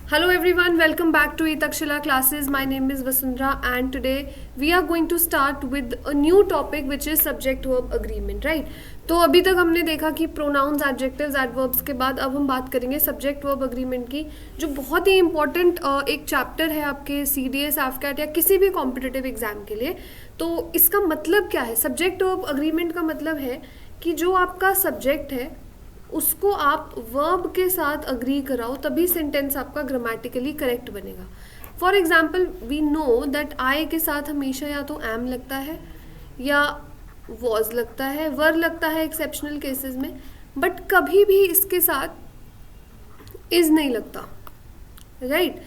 Hello everyone, welcome back to Itakshila classes. My name is Vasundhara and today we are going to start with a new topic which is subject verb agreement, right? तो अभी तक हमने देखा कि pronounce, adjectives, adverbs के बाद अब हम बात करेंगे सब्जेक्ट वर्ब अग्रीमेंट की, जो बहुत ही इंपॉर्टेंट एक चैप्टर है आपके CDS, AFCAT या किसी भी कॉम्पिटिटिव एग्जाम के लिए। तो इसका मतलब क्या है? सब्जेक्ट वर्ब अग्रीमेंट का मतलब है कि जो आपका सब्जेक्ट है उसको आप वर्ब के साथ अग्री कराओ, तभी सेंटेंस आपका ग्रामेटिकली करेक्ट बनेगा। For example we know that I के साथ हमेशा या तो एम लगता है या वॉज लगता है, वर लगता है एक्सेप्शनल केसेस में, बट कभी भी इसके साथ इज नहीं लगता, राइट?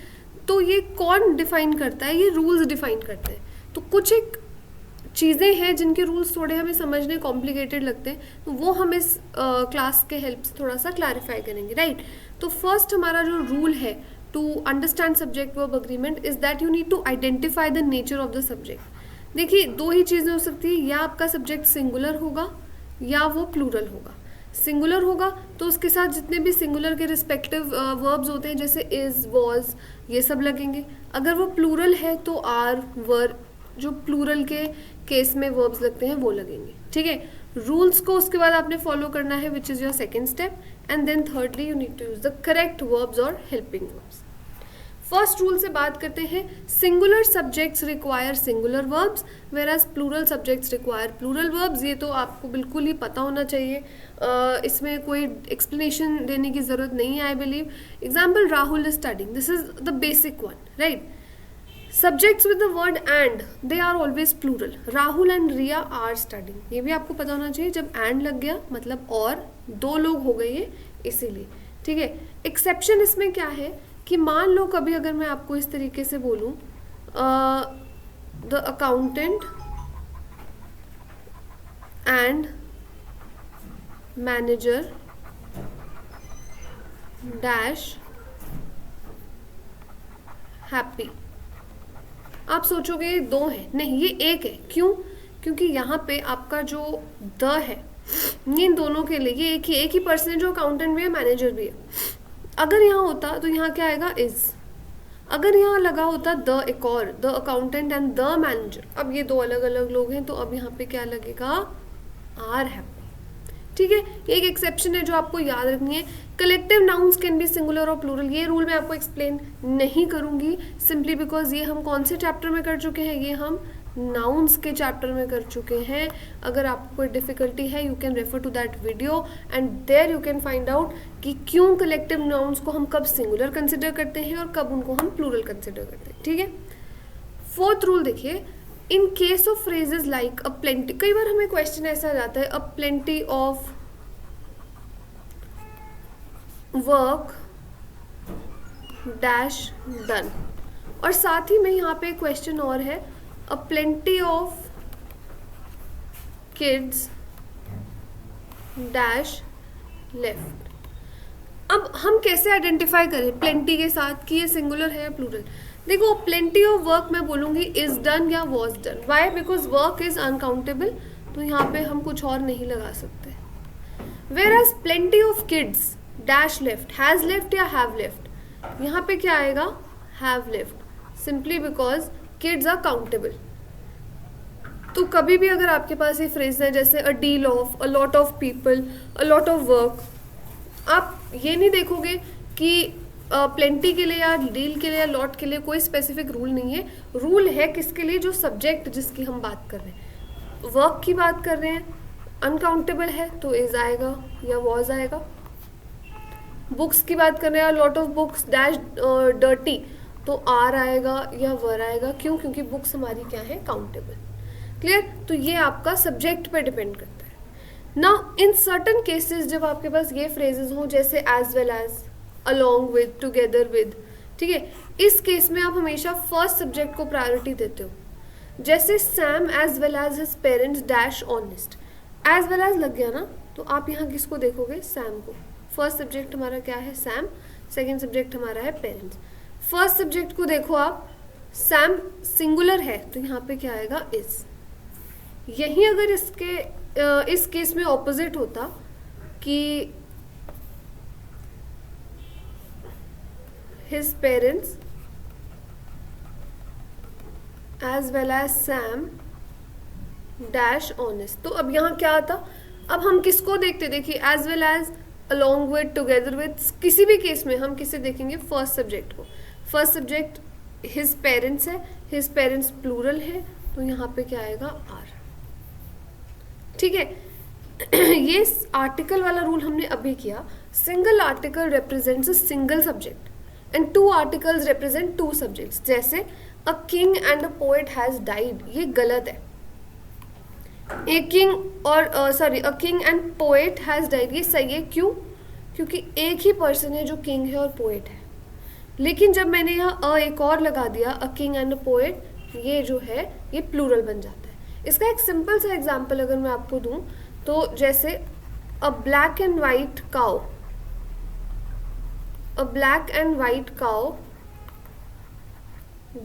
तो ये कौन डिफाइन करता है? ये रूल्स डिफाइन करते हैं। तो कुछ एक चीज़ें हैं जिनके रूल्स थोड़े हमें समझने कॉम्प्लिकेटेड लगते हैं, तो वो हम इस क्लास के हेल्प से थोड़ा सा क्लैरिफाई करेंगे, राइट? तो फर्स्ट हमारा जो रूल है to understand subject verb agreement is that you need to identify the nature of the subject. देखिए, दो ही चीज़ें हो सकती है, या आपका सब्जेक्ट सिंगुलर होगा या वो प्लूरल होगा। सिंगुलर होगा तो उसके साथ जितने भी सिंगुलर के रिस्पेक्टिव वर्ब्स होते हैं जैसे इज, वॉज, ये सब लगेंगे। अगर वो प्लूरल है तो आर, वर, जो प्लूरल के केस में वर्ब्स लगते हैं वो लगेंगे, ठीक है? रूल्स को उसके बाद आपने फॉलो करना है, which is your second step, and then thirdly you need to use the correct verbs और हेल्पिंग वर्ब्स। फर्स्ट रूल से बात करते हैं। Singular subjects require singular verbs whereas plural subjects require plural verbs. ये तो आपको बिल्कुल ही पता होना चाहिए, इसमें कोई एक्सप्लेनेशन देने की ज़रूरत नहीं है, I believe. Example, Rahul is studying, this is the basic one, right? Subjects with the word and they are always plural. Rahul and Riya are studying, ये भी आपको पता होना चाहिए। जब एंड लग गया मतलब और, दो लोग हो गए ये, इसीलिए, ठीक है? एक्सेप्शन इसमें क्या है कि मान लो कभी अगर मैं आपको इस तरीके से बोलूं, the accountant and manager dash happy. आप सोचोगे ये दो है, नहीं ये एक है। क्यों? क्योंकि यहाँ पे आपका जो द है ये इन दोनों के लिए, ये एक ही पर्सन है जो अकाउंटेंट भी है, मैनेजर भी है। अगर यहाँ होता तो यहाँ क्या आएगा? इज। अगर यहाँ लगा होता द एक और, the accountant and the manager, अब ये दो अलग अलग लोग हैं तो अब यहाँ पे क्या लगेगा? आर हैप्पी, ठीक है? एक एक्सेप्शन है जो आपको याद रखनी है। Collective nouns can be singular और प्लूरल। ये रूल मैं आपको एक्सप्लेन नहीं करूंगी, सिंपली बिकॉज ये हम कौन से चैप्टर में कर चुके हैं? ये हम नाउन्स के चैप्टर में कर चुके हैं। अगर आपको कोई डिफिकल्टी है, you can refer to that video and there you can find out कि क्यों कलेक्टिव नाउन्स को हम कब सिंगुलर कंसिडर करते हैं और कब उनको हम प्लूरल कंसिडर करते हैं, ठीक है? फोर्थ रूल देखिए, in case of phrases like a plenty, कई बार हमें क्वेश्चन ऐसा आ जाता है, अ plenty of work dash done, और साथ ही में यहाँ पे क्वेश्चन और है, अ plenty of kids dash left. अब हम कैसे आइडेंटिफाई करें प्लेंटी के साथ कि ये सिंगुलर है या प्लूरल? देखो, प्लेंटी ऑफ वर्क मैं बोलूँगी इज डन या was done. Why? Because work is uncountable, तो यहाँ पे हम कुछ और नहीं लगा सकते। Whereas plenty of kids dash left, has left या हैव लेफ्ट, यहाँ पे क्या आएगा? Have left, simply because kids are countable. तो कभी भी अगर आपके पास ये फ्रेज है जैसे a deal of, a lot of people, a lot of work, आप ये नहीं देखोगे कि प्लेंटी के लिए या डील के लिए या लॉट के लिए कोई स्पेसिफिक रूल नहीं है। रूल है किसके लिए? जो सब्जेक्ट जिसकी हम बात कर रहे हैं, वर्क की बात कर रहे हैं, अनकाउंटेबल है तो इज आएगा या वॉज आएगा। बुक्स की बात कर रहे हैं, lot of books dash dirty, तो आर आएगा या वर आएगा। क्यों? क्योंकि बुक्स हमारी क्या है? काउंटेबल। क्लियर? तो ये आपका सब्जेक्ट पे डिपेंड करता है। नाउ इन सर्टन केसेस जब आपके पास ये फ्रेजेस हों जैसे as well as, along with, together with, ठीक है, इस केस में आप हमेशा फर्स्ट सब्जेक्ट को प्रायोरिटी देते हो। जैसे Sam as well as his parents dash honest, as well as लग गया ना, तो आप यहाँ किसको देखोगे? सैम को। फर्स्ट सब्जेक्ट हमारा क्या है? सैम। सेकेंड सब्जेक्ट हमारा है पेरेंट्स। फर्स्ट सब्जेक्ट को देखो आप, सैम सिंगुलर है तो यहाँ पे क्या आएगा? इज। यही अगर इस केस में ऑपोजिट होता कि his parents as well as Sam dash honest. तो अब यहाँ क्या आता, अब हम किसको देखते, देखिए as well as, along with, together with, किसी भी केस में हम किसे देखेंगे, फर्स्ट सब्जेक्ट को. फर्स्ट सब्जेक्ट his parents है, his parents प्लूरल है, तो यहाँ पे क्या आएगा, आर. ठीक है. ये आर्टिकल वाला रूल हमने अभी किया. Single article represents a single subject and two articles represent two subjects. जैसे a king and a poet has died, ये गलत है. ए किंग और a king and poet has died, ये सही है. क्यों? क्योंकि एक ही पर्सन है जो किंग है और पोएट है. लेकिन जब मैंने यहाँ अ एक और लगा दिया, अ किंग एंड अ पोएट, ये जो है ये प्लूरल बन जाता है. इसका एक सिंपल सा एग्जांपल अगर मैं आपको दूं, तो जैसे अ black and white cow, a black and white cow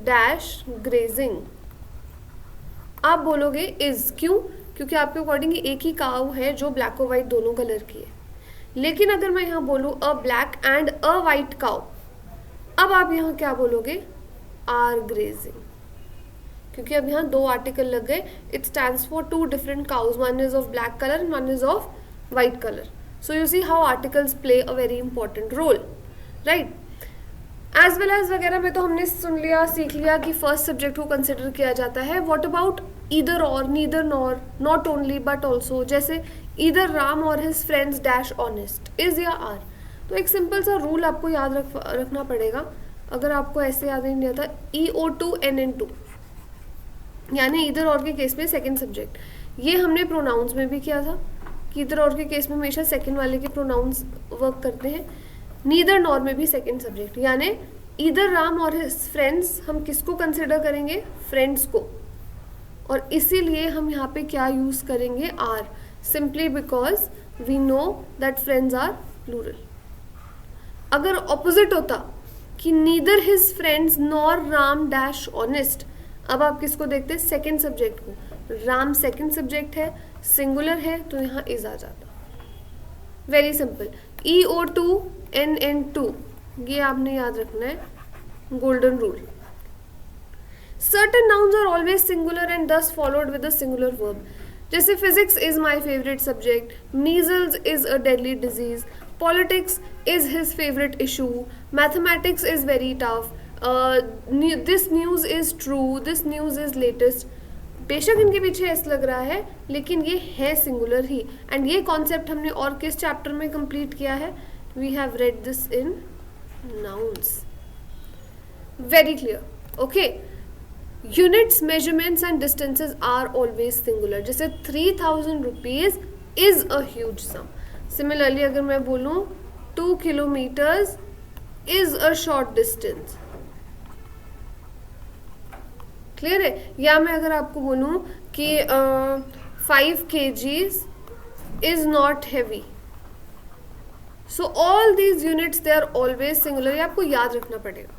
dash grazing. आप बोलोगे इज, क्यों? क्योंकि आपके अकॉर्डिंग एक ही काउ है जो ब्लैक और वाइट दोनों कलर की है. लेकिन अगर मैं यहाँ बोलूँ अ black and a white cow, अब आप यहाँ क्या बोलोगे, आर ग्रेजिंग. क्योंकि अब यहाँ दो आर्टिकल लग गए. It stands for two different cows, one is of black colour and one is of white colour. So you see how articles play a very important role, right. As well as वगैरह में तो हमने सुन लिया, सीख लिया कि first subject को consider किया जाता है. व्हाट अबाउट ईदर और, neither nor, not only but also. जैसे ईदर राम और his friends dash honest, is या आर. तो एक सिंपल सा रूल आपको याद रखना पड़ेगा. अगर आपको ऐसे याद नहीं आता, EO2 NN2, यानी इधर और के केस में सेकंड सब्जेक्ट. ये हमने प्रोनाउंस में भी किया था कि इधर और के केस में हमेशा सेकंड वाले के प्रोनाउंस वर्क करते हैं. नीदर नॉर में भी सेकंड सब्जेक्ट, यानी इधर राम और हिज फ्रेंड्स, हम किसको कंसिडर करेंगे, फ्रेंड्स को. और इसीलिए हम यहाँ पे क्या यूज करेंगे, are, simply because we know that friends are plural. अगर ऑपोजिट होता कि neither his friends nor Ram dash honest, अब आप किसको देखते हैं, सेकेंड सब्जेक्ट को. राम सेकेंड सब्जेक्ट है, सिंगुलर है, तो यहाँ इज आ जाता. Very simple. EO2 NN2, ये आपने याद रखना है, golden rule. Certain nouns are always singular and thus followed with a singular verb. जैसे physics is my favorite subject, measles is a deadly disease, politics is his favorite issue, mathematics is very tough, this news is true, this news is latest. बेशक इनके पीछे ऐसा लग रहा है, लेकिन ये है सिंगुलर ही. एंड ये कॉन्सेप्ट हमने और किस चैप्टर में कंप्लीट किया है, we have read this in nouns. Very clear. Okay. Units, measurements and distances are always singular. जैसे 3000 rupees is a huge sum. Similarly अगर मैं बोलूँ 2 kilometres is a short distance, clear है. या मैं अगर आपको बोलूँ कि 5 kgs is not heavy. So all these units they are always singular. ये आपको याद रखना पड़ेगा.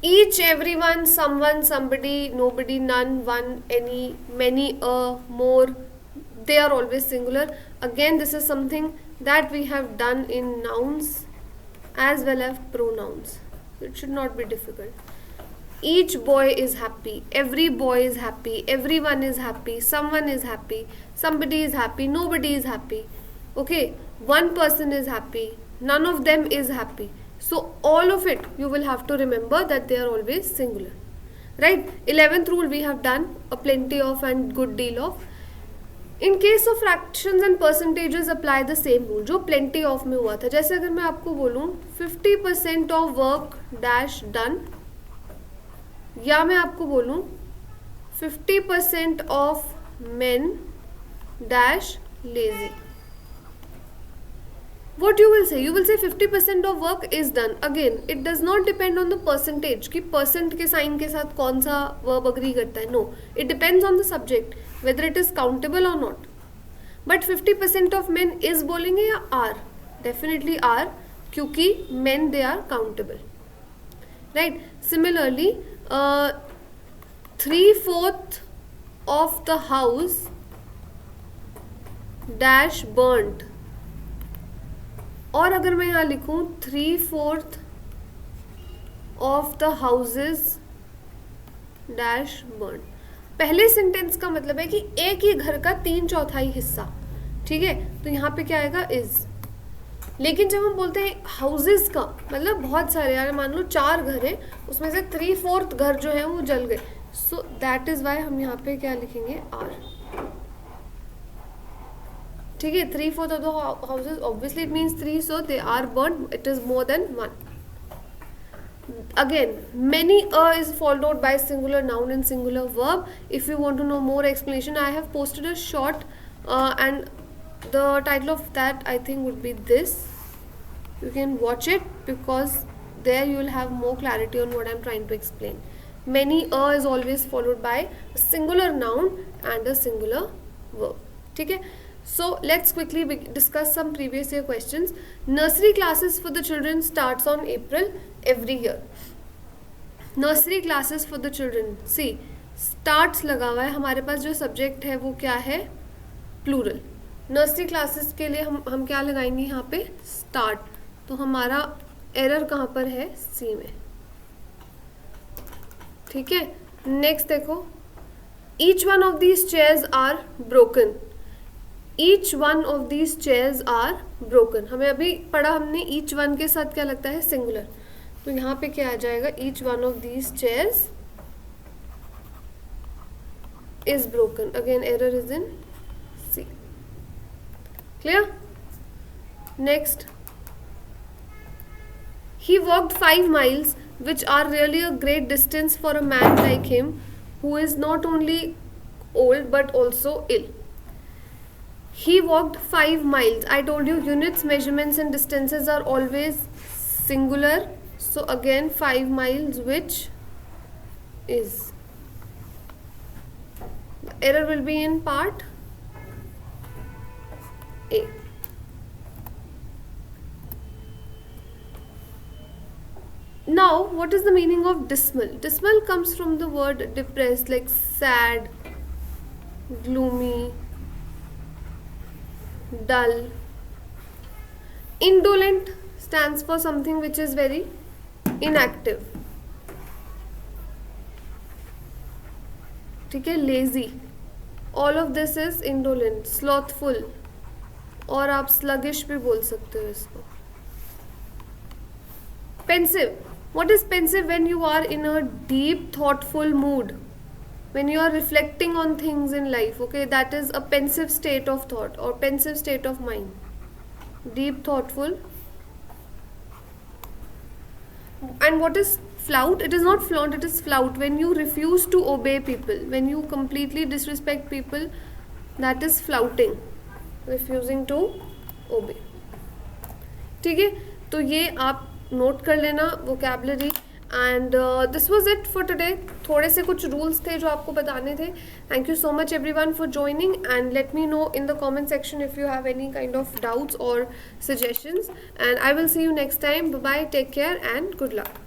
Each, everyone, someone, somebody, nobody, none, one, any, many, more, they are always singular. Again, this is something that we have done in nouns as well as pronouns. It should not be difficult. Each boy is happy, every boy is happy, everyone is happy, someone is happy, somebody is happy, nobody is happy. Okay, one person is happy, none of them is happy. So all of it you will have to remember that they are always singular, right? 11th rule we have done a plenty of and good deal of. In case of fractions and percentages apply the same rule जो plenty of में हुआ था. जैसे अगर मैं आपको बोलूँ 50% of work dash done, या मैं आपको बोलूँ 50% of men dash lazy. What you will say? You will say 50% of work is done. Again, it does not depend on the percentage कि percent के sign के साथ कौन सा verb agree करता है. No, it depends on the subject whether it is countable or not. But 50% of men is बोलेंगे या are? Definitely are, क्योंकि men they are countable, right? Similarly, 3/4 of the house dash burnt. और अगर मैं यहाँ लिखूँ 3/4 of the houses dash burn. पहले sentence का मतलब है कि एक ही घर का 3/4 हिस्सा, ठीक है, तो यहाँ पे क्या आएगा इज। लेकिन जब हम बोलते हैं हाउसेस का मतलब बहुत सारे, यार मान लो 4 घर हैं, उसमें से 3/4 घर जो है वो जल गए, सो दैट इज वाई हम यहाँ पे क्या लिखेंगे आर, ठीक है। 3/4 of the houses, obviously it means 3, so they are burn, it is more than 1. Again, many is followed by singular noun and singular verb. If you want to know more explanation, I have posted a short and the title of that I think would be this. You can watch it because there you will have more clarity on what I'm trying to explain. Many is always followed by a singular noun and a singular verb. ठीक है? So let's quickly discuss some previous year questions. Nursery classes for the children starts on April every year. Nursery classes for the children. See, starts लगा हुआ है, हमारे पास जो subject है वो क्या है, plural. Nursery classes के लिए हम क्या लगाएंगे यहाँ पे start. तो हमारा error कहाँ पर है, C में, ठीक है. Next देखो, each one of these chairs are broken. Each one of these chairs are broken. हमें अभी पढ़ा हमने each one के साथ क्या लगता है singular, तो यहाँ पे क्या आ जाएगा each one of these chairs is broken. Again error is in C. Clear? Next, he walked 5 miles, which are really a great distance for a man like him, who is not only old but also ill. He walked 5 miles. I told you units, measurements and distances are always singular. So again 5 miles, which is, the error will be in part A. Now what is the meaning of dismal? Dismal comes from the word depressed, like sad, gloomy, dull. Indolent stands for something which is very inactive, ठीक है. Lazy, all of this is indolent. Slothful, और आप sluggish भी बोल सकते हो इसको. Pensive, what is pensive? When you are in a deep thoughtful mood, when you are reflecting on things in life, okay, that is a pensive state of thought or pensive state of mind. Deep thoughtful. And what is flout? It is not flaunt, it is flout. When you refuse to obey people, when you completely disrespect people, that is flouting, refusing to obey. ठीक है, तो ये आप note कर लेना vocabulary. And this was it for today. थोड़े से कुछ rules थे जो आपको बताने थे. Thank you so much everyone for joining, and let me know in the comment section if you have any kind of doubts or suggestions, and I will see you next time. Bye bye, take care and good luck.